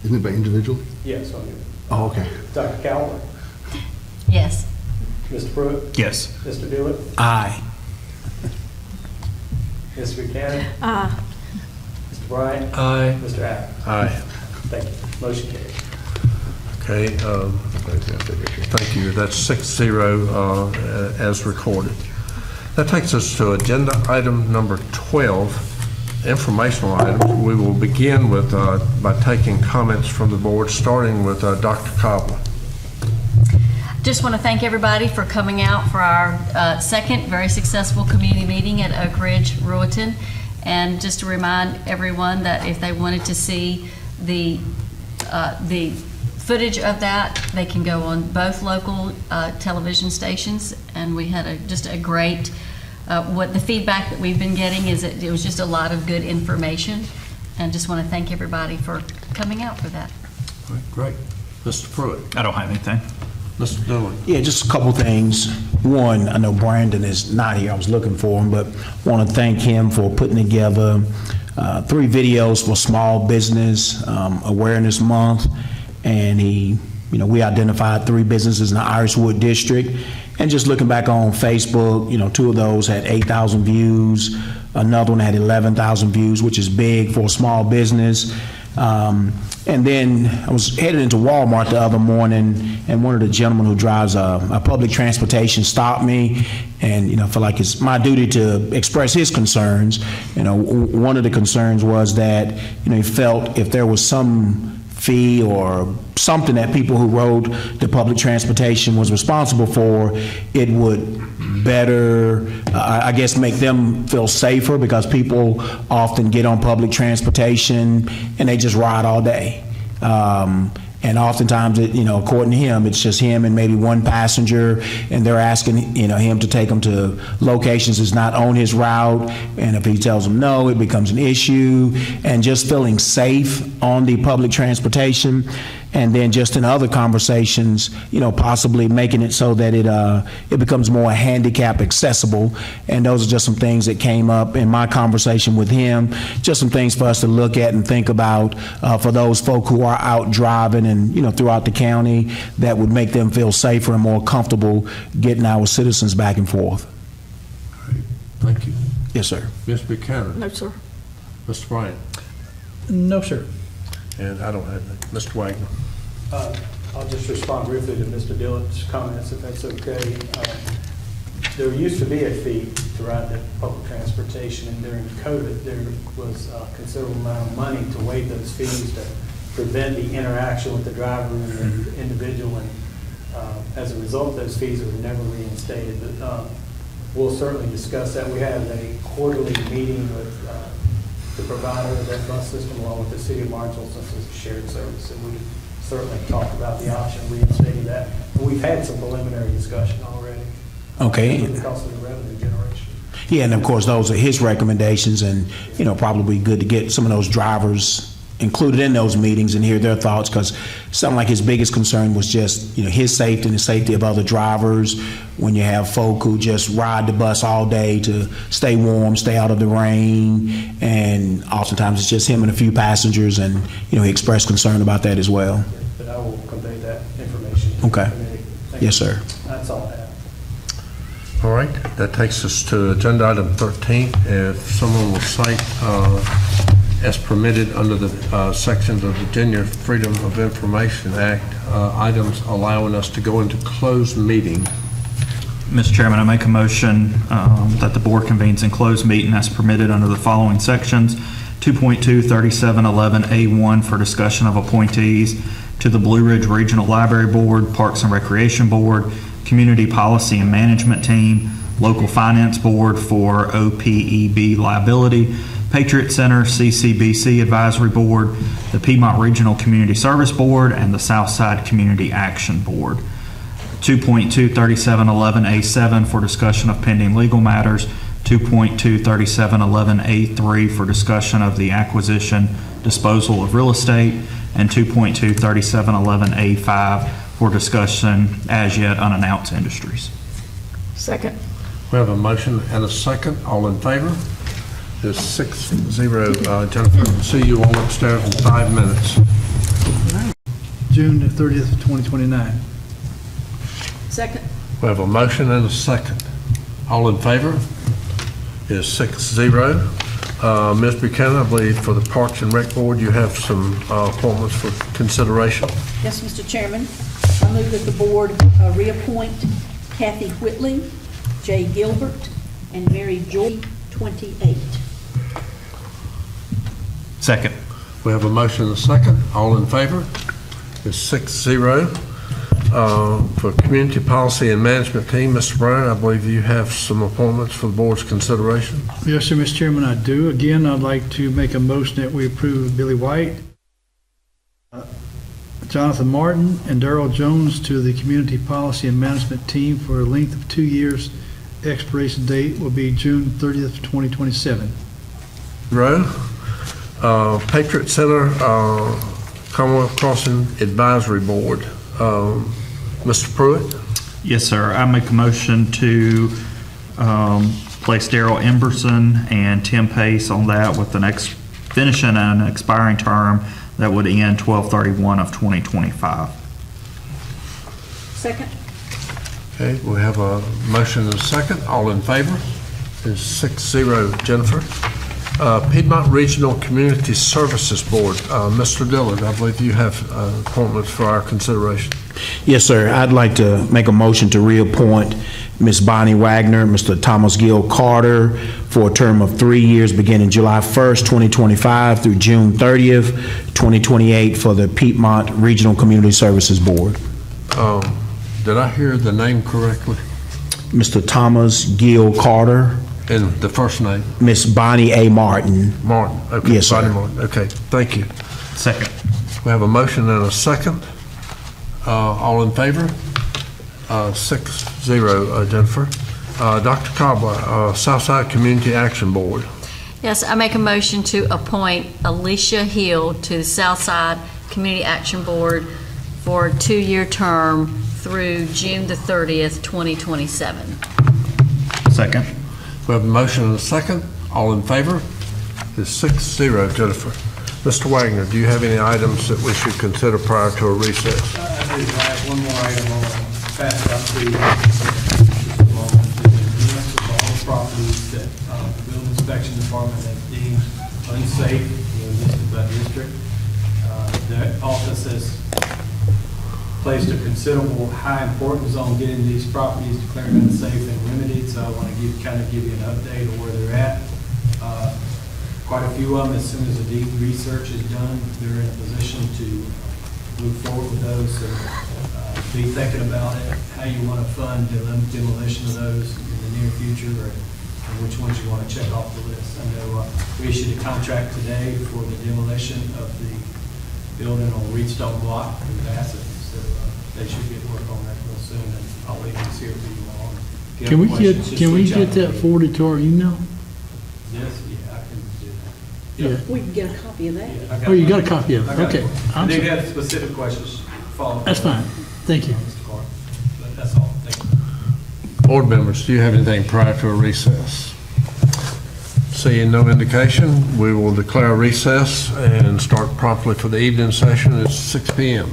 Isn't it by individual? Yes, I'll give it. Oh, okay. Dr. Calvert, Yes. Mr. Pruitt, Yes. Mr. Dillard, Aye. Mr. Buchanan, Aye. Mr. Bryant, Aye. Mr. Adams. Aye. Thank you. Motion carries. Okay, thank you. That's 6-0 as recorded. That takes us to agenda item number 12, informational items. We will begin with by taking comments from the board, starting with Dr. Cobbler. Just want to thank everybody for coming out for our second very successful community meeting at Oak Ridge, Ruetan. And just to remind everyone that if they wanted to see the footage of that, they can go on both local television stations. And we had just a great, what the feedback that we've been getting is that it was just a lot of good information. And just want to thank everybody for coming out for that. All right, great. Mr. Pruitt. I don't have anything. Mr. Dillon. Yeah, just a couple things. One, I know Brandon is not here. I was looking for him, but want to thank him for putting together 3 videos for Small Business Awareness Month. And we identified 3 businesses in the Irishwood District. And just looking back on Facebook, 2 of those had 8,000 views. Another one had 11,000 views, which is big for a small business. And then I was headed into Walmart the other morning, and one of the gentlemen who drives a public transportation stopped me, and I feel like it's my duty to express his concerns. One of the concerns was that he felt if there was some fee or something that people who rode the public transportation was responsible for, it would better, I guess, make them feel safer, because people often get on public transportation and they just ride all day. And oftentimes, according to him, it's just him and maybe one passenger, and they're asking, him to take them to locations that's not on his route. And if he tells them no, it becomes an issue. And just feeling safe on the public transportation. And then just in other conversations, possibly making it so that it becomes more handicap accessible. And those are just some things that came up in my conversation with him. Just some things for us to look at and think about for those folk who are out driving and throughout the county, that would make them feel safer and more comfortable getting our citizens back and forth. Great. Thank you. Yes, sir. Ms. Buchanan. No, sir. Mr. Bryant. No, sir. And I don't have that. Mr. Wagner. I'll just respond briefly to Mr. Dillard's comments, if that's okay. There used to be a fee to ride the public transportation, and during COVID, there was a considerable amount of money to waive those fees to prevent the interaction with the driver and the individual. And as a result, those fees were never reinstated. But we'll certainly discuss that. We have a quarterly meeting with the provider of that bus system, along with the city of Martinsville, since it's a shared service, and we certainly talk about the option of reinstating that. And we've had some preliminary discussion already. Okay. Because of the revenue generation. Yeah, and of course, those are his recommendations, and, probably good to get some of those drivers included in those meetings and hear their thoughts, because it sounded like his biggest concern was just, his safety and the safety of other drivers. When you have folk who just ride the bus all day to stay warm, stay out of the rain, and oftentimes it's just him and a few passengers, and, he expressed concern about that as well. But I will convey that information. to the Okay. committee. Thank Yes, you. sir. That's all I have. All right, that takes us to agenda item 13. If someone will cite, as permitted under the sections of Virginia Freedom of Information Act, items allowing us to go into closed meeting. Mr. Chairman, I make a motion that the board convenes in closed meeting as permitted under the following sections. 2.2, 3711A1 for discussion of appointees to the Blue Ridge Regional Library Board, Parks and Recreation Board, Community Policy and Management Team, Local Finance Board for OPEB liability, Patriot Center CCBC Advisory Board, the Piedmont Regional Community Service Board, and the Southside Community Action Board. 2.2 3711A7 for discussion of pending legal matters, 2.2 3711A3 for discussion of the acquisition, disposal of real estate, and 2.2 3711A5 for discussion as yet unannounced industries. Second. We have a motion and a second. All in favor? It's 6-0. Jennifer, see you all upstairs in 5 minutes. June the 30th, 2029. Second. We have a motion and a second. All in favor? Is 6-0. Ms. Buchanan, I believe for the Parks and Rec Board, you have some appointments for consideration. Yes, Mr. Chairman. I move that the board reappoint Kathy Whitley, Jay Gilbert, and Mary Joy, 28. Second. We have a motion and a second. All in favor? It's 6-0. For Community Policy and Management Team, Mr. Brown, I believe you have some appointments for the board's consideration. Yes, sir, Mr. Chairman, I do. Again, I'd like to make a motion that we approve Billy White, Jonathan Martin, and Darrell Jones to the Community Policy and Management Team for a length of 2 years. Expiration date will be June 30th, 2027. Row. Patriot Center Commonwealth Crossing Advisory Board. Mr. Pruitt? Yes, sir. I make a motion to place Darrell Emberson and Tim Pace on that with the next finishing an expiring term that would end 12/31 of 2025. Second. Okay, we have a motion and a second. All in favor? It's 6-0. Jennifer? Piedmont Regional Community Services Board. Mr. Dillard, I believe you have appointments for our consideration. Yes, sir. I'd like to make a motion to reappoint Ms. Bonnie Wagner, Mr. Thomas Gill Carter for a term of 3 years beginning July 1st, 2025 through June 30th, 2028 for the Piedmont Regional Community Services Board. Did I hear the name correctly? Mr. Thomas Gill Carter. And the first name? Miss Bonnie A. Martin. Martin. Okay. Yes, sir. Bonnie Martin. Okay, thank you. Second. We have a motion and a second. All in favor? 6-0, Jennifer. Dr. Cobbler, Southside Community Action Board. Yes, I make a motion to appoint Alicia Hill to the Southside Community Action Board for a 2-year term through June the 30th, 2027. Second. We have a motion and a second. All in favor? It's 6-0, Jennifer. Mr. Wagner, do you have any items that we should consider prior to a recess? I do have one more item on fast up to all the properties that the building inspection department has deemed unsafe, listed by district. The office has placed a considerable high importance on getting these properties declared unsafe and remedied, so I want to give you an update of where they're at. Quite a few of them, as soon as the deep research is done, they're in a position to move forward with those. So be thinking about it, how you want to fund demolition of those in the near future, or which ones you want to check off the list. I know we issued a contract today for the demolition of the building on Reedstone Block in Bassett, so they should get work on that real soon, and I'll leave this here for you all. If you have questions, just Can we reach out get to that me. forwarded to our email? Yes, yeah, I can do that. Yeah. We can get a copy of that. Oh, you got a copy of it? Okay. I I'm do sorry. have specific questions following. That's fine. Thank you. Mr. Clark. But that's all. Thank you. Board members, do you have anything prior to a recess? Seeing no indication, we will declare recess and start promptly for the evening session at 6 p.m.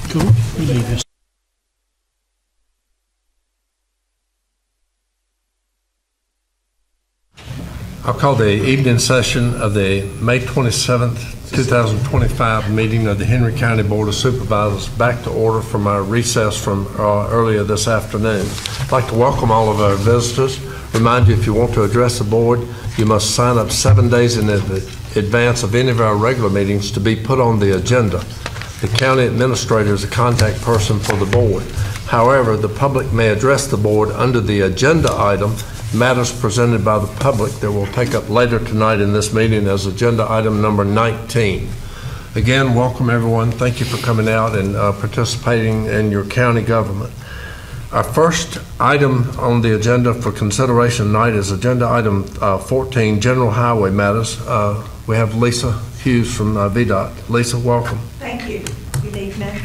Cool. You leave this. I'll call the evening session of the May 27th, 2025 meeting of the Henry County Board of Supervisors back to order from our recess from earlier this afternoon. I'd like to welcome all of our visitors. Remind you, if you want to address the board, you must sign up 7 days in advance of any of our regular meetings to be put on the agenda. The county administrator is a contact person for the board. However, the public may address the board under the agenda item, matters presented by the public, that we'll take up later tonight in this meeting as agenda item number 19. Again, welcome everyone. Thank you for coming out and participating in your county government. Our first item on the agenda for consideration tonight is agenda item 14, general highway matters. We have Lisa Hughes from VDOT. Lisa, welcome. Thank you. Good evening.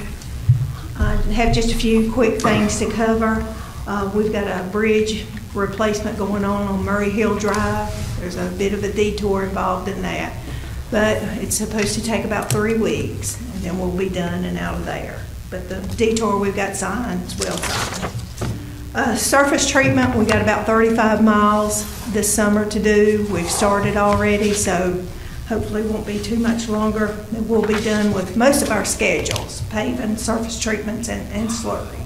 I have just a few quick things to cover. We've got a bridge replacement going on Murray Hill Drive. There's a bit of a detour involved in that, but it's supposed to take about 3 weeks, and then we'll be done and out of there. But the detour we've got signed is well signed. Surface treatment, we got about 35 miles this summer to do. We've started already, so hopefully won't be too much longer. We'll be done with most of our schedules, paving, surface treatments, and slurry.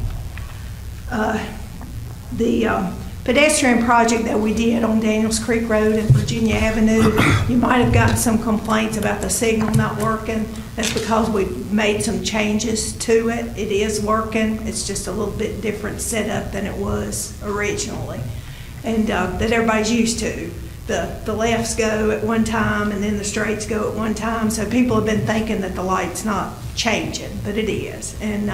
The pedestrian project that we did on Daniels Creek Road and Virginia Avenue, you might have gotten some complaints about the signal not working. That's because we made some changes to it. It is working. It's just a little bit different setup than it was originally, and that everybody's used to. The lefts go at one time and then the straights go at one time, so people have been thinking that the light's not changing, but it is. And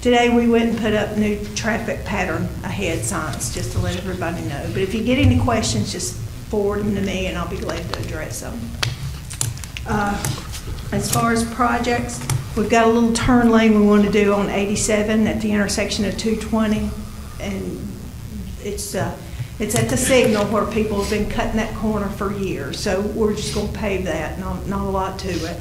today we went and put up new traffic pattern ahead signs just to let everybody know. But if you get any questions, just forward them to me and I'll be glad to address them. As far as projects, we've got a little turn lane we want to do on 87 at the intersection of 220, and it's at the signal where people have been cutting that corner for years. So we're just going to pave that, not a lot to it.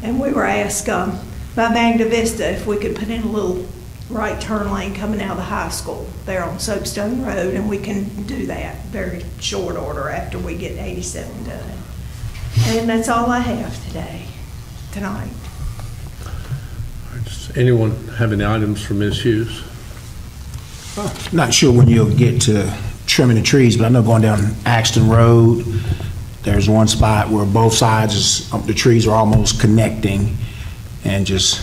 And we were asked by Magna Vista if we could put in a little right turn lane coming out of the high school there on Soapstone Road, and we can do that very short order after we get 87 done. And that's all I have tonight. Does anyone have any items for Ms. Hughes? Not sure when you'll get to trimming the trees, but I know going down Axton Road, there's one spot where both sides, the trees are almost connecting, and just,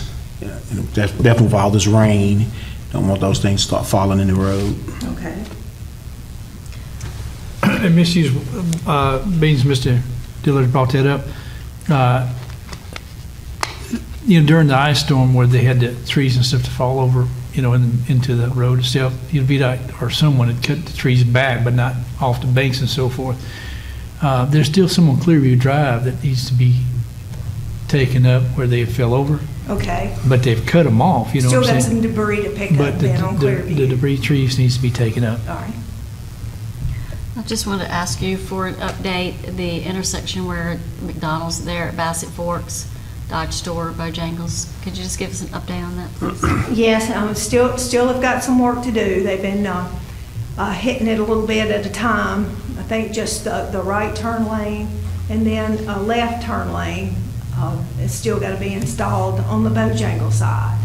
definitely with all this rain, don't want those things to start falling in the road. Okay. And Ms. Hughes, being Mr. Dillard brought that up, during the ice storm where they had the trees and stuff to fall over, into the road itself, VDOT or someone had cut the trees back, but not off the banks and so forth. There's still some on Clearview Drive that needs to be taken up where they fell over. Okay. But they've cut them off, Still what I'm got saying? some debris to pick But up then on Clearview. the debris trees needs to be taken up. All right. I just wanted to ask you for an update, the intersection where McDonald's there at Bassett Forks, Dodge Store, Bojangles. Could you just give us an update on that, please? Yes, still have got some work to do. They've been hitting it a little bit at a time. I think just the right turn lane and then a left turn lane is still got to be installed on the Bojangle side,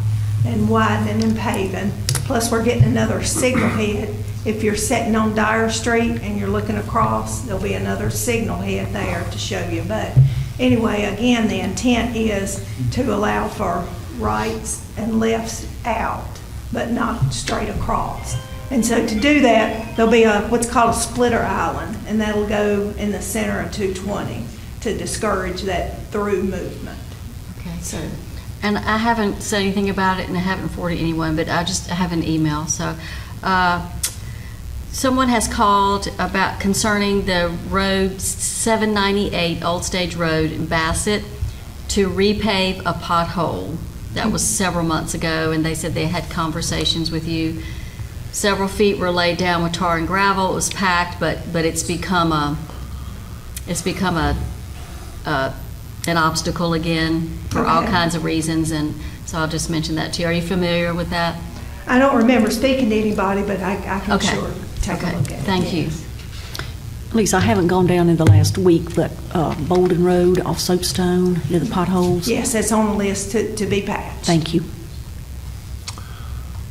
and widening and paving. Plus, we're getting another signal head. If you're sitting on Dyer Street and you're looking across, there'll be another signal head there to show you. But anyway, again, the intent is to allow for rights and lefts out, but not straight across. And so to do that, there'll be what's called a splitter island, and that'll go in the center of 220 to discourage that through movement. Okay. So, and I haven't said anything about it, and I haven't forwarded anyone, but I have an email. So Someone has called about concerning the road 798 Old Stage Road in Bassett to repave a pothole. That was several months ago, and they said they had conversations with you. Several feet were laid down with tar and gravel. It was packed, but it's become an obstacle again for all kinds of reasons, and so I'll just mention that to you. Are you familiar with that? I don't remember speaking to anybody, but I can Okay. sure take a Okay. look at it. Thank you. Lisa, I haven't gone down in the last week, but Bolden Road off Soapstone, near the potholes. Yes, that's on the list to be patched. Thank you.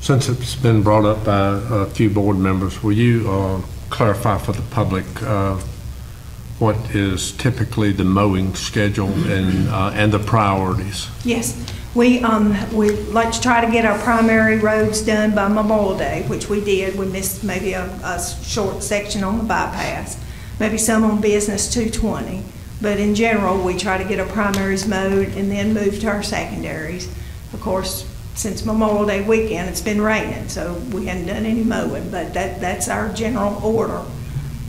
Since it's been brought up by a few board members, will you clarify for the public what is typically the mowing schedule and the priorities? Yes, we like to try to get our primary roads done by Memorial Day, which we did. We missed maybe a short section on the bypass, maybe some on Business 220. But in general, we try to get our primaries mowed and then move to our secondaries. Of course, since Memorial Day weekend, it's been raining, so we hadn't done any mowing, but that's our general order,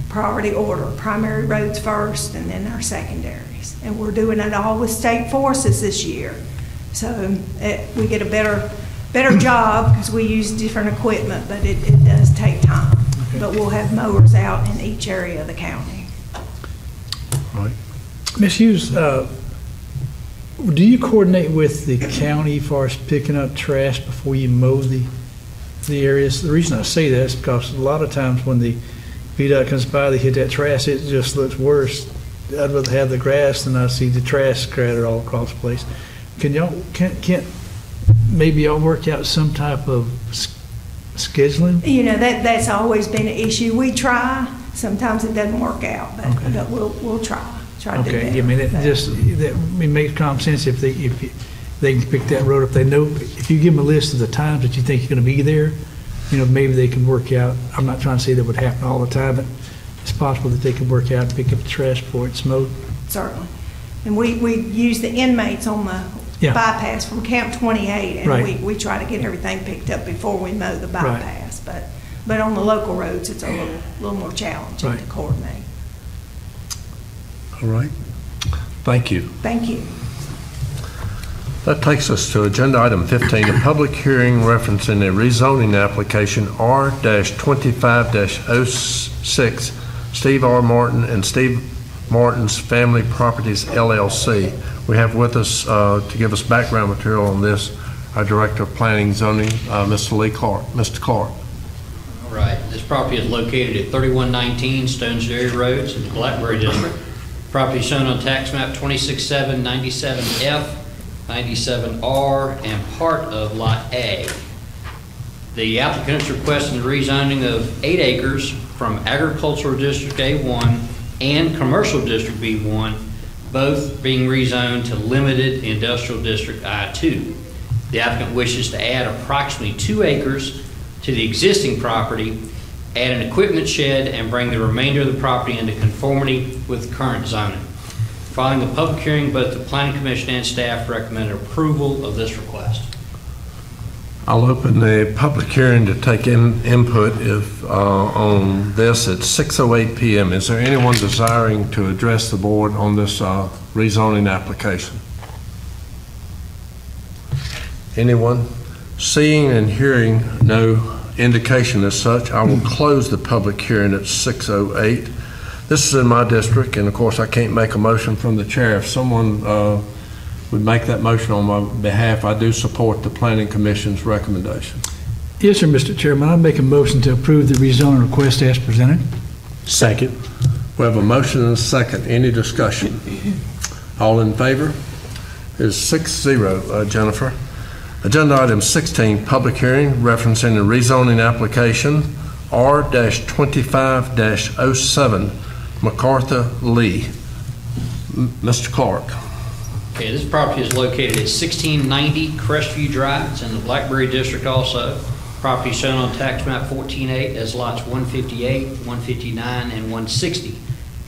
priority order. Primary roads first and then our secondaries. And we're doing it all with state forces this year. So we get a better job because we use different equipment, but it does take time. Okay. But we'll have mowers out in each area of the county. All right. Ms. Hughes, do you coordinate with the county as far as picking up trash before you mow the areas? The reason I say that is because a lot of times when the VDOT comes by, they hit that trash, it just looks worse. I'd rather have the grass than I see the trash scattered all across the place. Can't maybe y'all work out some type of scheduling? You know, that's always been an issue. We try. Sometimes it doesn't work out, but we'll try to do that. Okay, I mean, it makes common sense if they can pick that road up. They know, if you give them a list of the times that you think you're gonna be there, you know, maybe they can work out. I'm not trying to say that would happen all the time, but it's possible that they could work out and pick up the trash before it's mowed. Certainly. And we use the inmates on the bypass from Camp 28, and right. we try to get everything picked up before we mow the bypass. Right. But on the local roads, it's a little more challenging right. to coordinate. All right. Thank you. Thank you. That takes us to agenda item 15, a public hearing referencing a rezoning application R-25-06, Steve R. Martin and Steve Martin's Family Properties LLC. We have with us to give us background material on this, our Director of Planning and Zoning, Mr. Lee Clark. Mr. Clark. All right. This property is located at 3119 Stones Dairy Roads in the Blackberry District. Property shown on tax map 26797F, 97R, and part of Lot A. The applicant is requesting the rezoning of 8 acres from Agricultural District A1 and Commercial District B1, both being rezoned to Limited Industrial District I2. The applicant wishes to add approximately 2 acres to the existing property, add an equipment shed, and bring the remainder of the property into conformity with current zoning. Following the public hearing, both the Planning Commission and staff recommend approval of this request. I'll open the public hearing to take input on this at 6:08 p.m. Is there anyone desiring to address the board on this rezoning application? Anyone? Seeing and hearing no indication as such, I will close the public hearing at 6:08. This is in my district, and of course I can't make a motion from the chair. If someone would make that motion on my behalf, I do support the Planning Commission's recommendation. Yes, sir, Mr. Chairman. I make a motion to approve the rezoning request as presented. Second. We have a motion and a second. Any discussion? All in favor? It is 6-0, Jennifer. Agenda item 16, public hearing referencing the rezoning application R-25-07, MacArthur Lee. Mr. Clark. Okay, this property is located at 1690 Crestview Drive. It's in the Blackberry District also. Property shown on tax map 14-8 as lots 158, 159, and 160.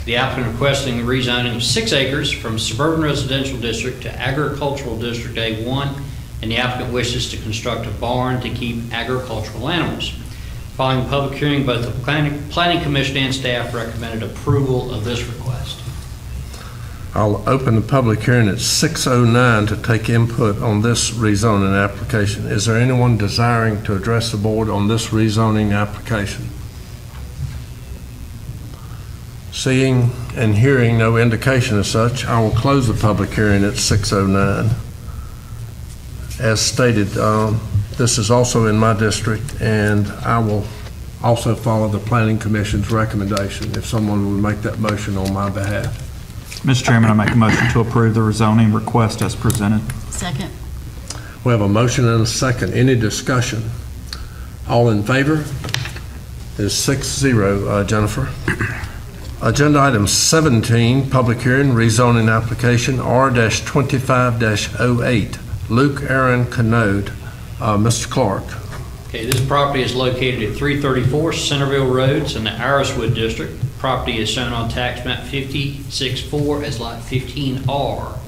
The applicant requesting the rezoning of 6 acres from Suburban Residential District to Agricultural District A1, and the applicant wishes to construct a barn to keep agricultural animals. Following the public hearing, both the Planning Commission and staff recommended approval of this request. I'll open the public hearing at 6:09 to take input on this rezoning application. Is there anyone desiring to address the board on this rezoning application? Seeing and hearing no indication as such, I will close the public hearing at 6:09. As stated, this is also in my district, and I will also follow the Planning Commission's recommendation if someone would make that motion on my behalf. Mr. Chairman, I make a motion to approve the rezoning request as presented. Second. We have a motion and a second. Any discussion? All in favor? Is 6-0, Jennifer. Agenda item 17, public hearing, rezoning application R-25-08. Luke Aaron Canode. Mr. Clark. Okay, this property is located at 334 Centerville Roads in the Iriswood District. Property is shown on tax map 56-4 as lot 15R.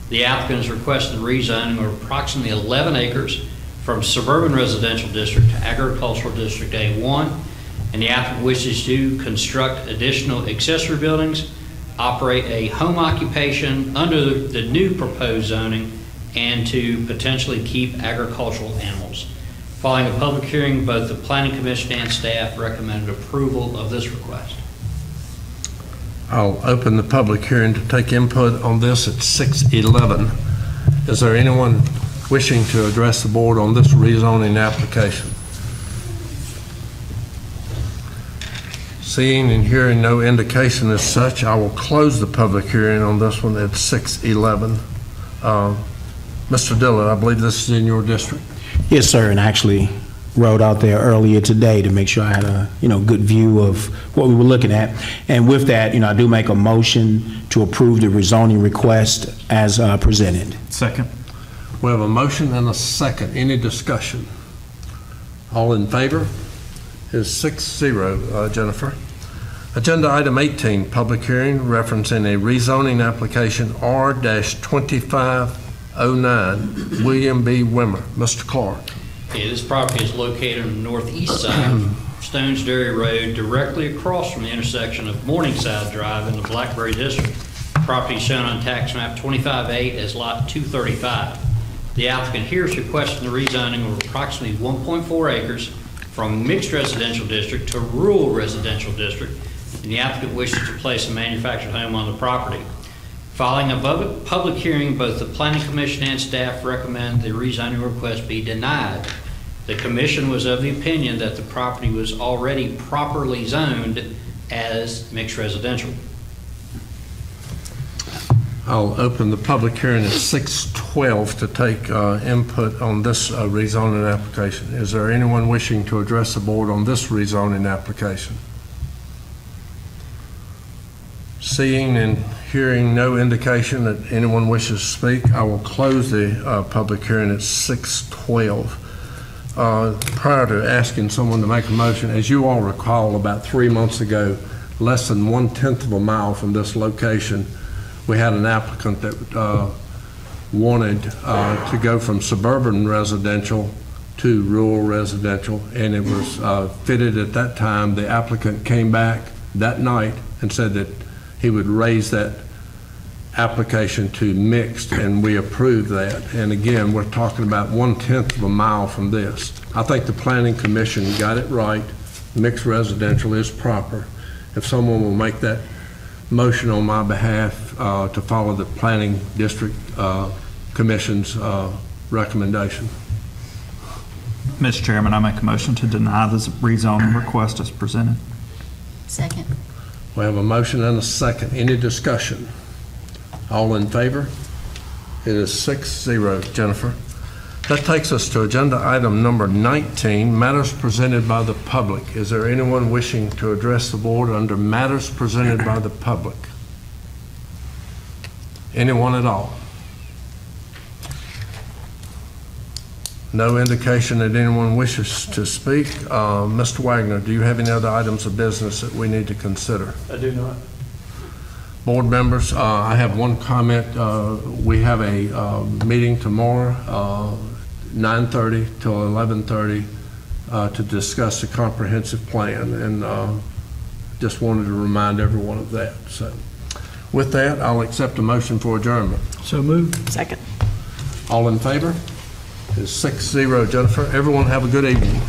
The applicant is requesting rezoning of approximately 11 acres from suburban residential district to agricultural district A1, and the applicant wishes to construct additional accessory buildings, operate a home occupation under the new proposed zoning, and to potentially keep agricultural animals. Following a public hearing, both the Planning Commission and staff recommended approval of this request. I'll open the public hearing to take input on this at 6:11. Is there anyone wishing to address the board on this rezoning application? Seeing and hearing no indication as such, I will close the public hearing on this one at 6:11. Mr. Dillon, I believe this is in your district. Yes, sir, and I actually rode out there earlier today to make sure I had a, good view of what we were looking at. And with that, I do make a motion to approve the rezoning request as presented. Second. We have a motion and a second. Any discussion? All in favor? Is 6-0, Jennifer. Agenda item 18, public hearing referencing a rezoning application R-2509, William B. Wimmer. Mr. Clark. Okay, this property is located on the northeast side of Stones Dairy Road, directly across from the intersection of Morningside Drive in the Blackberry District. Property is shown on tax map 25-8 as lot 235. The applicant here is requesting the rezoning of approximately 1.4 acres from mixed residential district to rural residential district, and the applicant wishes to place a manufactured home on the property. Following a public hearing, both the Planning Commission and staff recommend the rezoning request be denied. The commission was of the opinion that the property was already properly zoned as mixed residential. I'll open the public hearing at 6:12 to take input on this rezoning application. Is there anyone wishing to address the board on this rezoning application? Seeing and hearing no indication that anyone wishes to speak, I will close the public hearing at 6:12. Prior to asking someone to make a motion, as you all recall, about 3 months ago, less than 1/10 of a mile from this location, we had an applicant that wanted to go from suburban residential to rural residential, and it was fitted at that time. The applicant came back that night and said that he would raise that application to mixed, and we approved that. And again, we're talking about 1/10 of a mile from this. I think the Planning Commission got it right. Mixed residential is proper. If someone will make that motion on my behalf to follow the Planning District Commission's recommendation. Mr. Chairman, I make a motion to deny this rezoning request as presented. Second. We have a motion and a second. Any discussion? All in favor? It is 6-0, Jennifer. That takes us to agenda item number 19, matters presented by the public. Is there anyone wishing to address the board under matters presented by the public? Anyone at all? No indication that anyone wishes to speak. Mr. Wagner, do you have any other items of business that we need to consider? I do not. Board members, I have one comment. We have a meeting tomorrow, 9:30 till 11:30, to discuss the comprehensive plan, and just wanted to remind everyone of that. So with that, I'll accept a motion for adjournment. So moved. Second. All in favor? It's 6-0, Jennifer. Everyone have a good evening.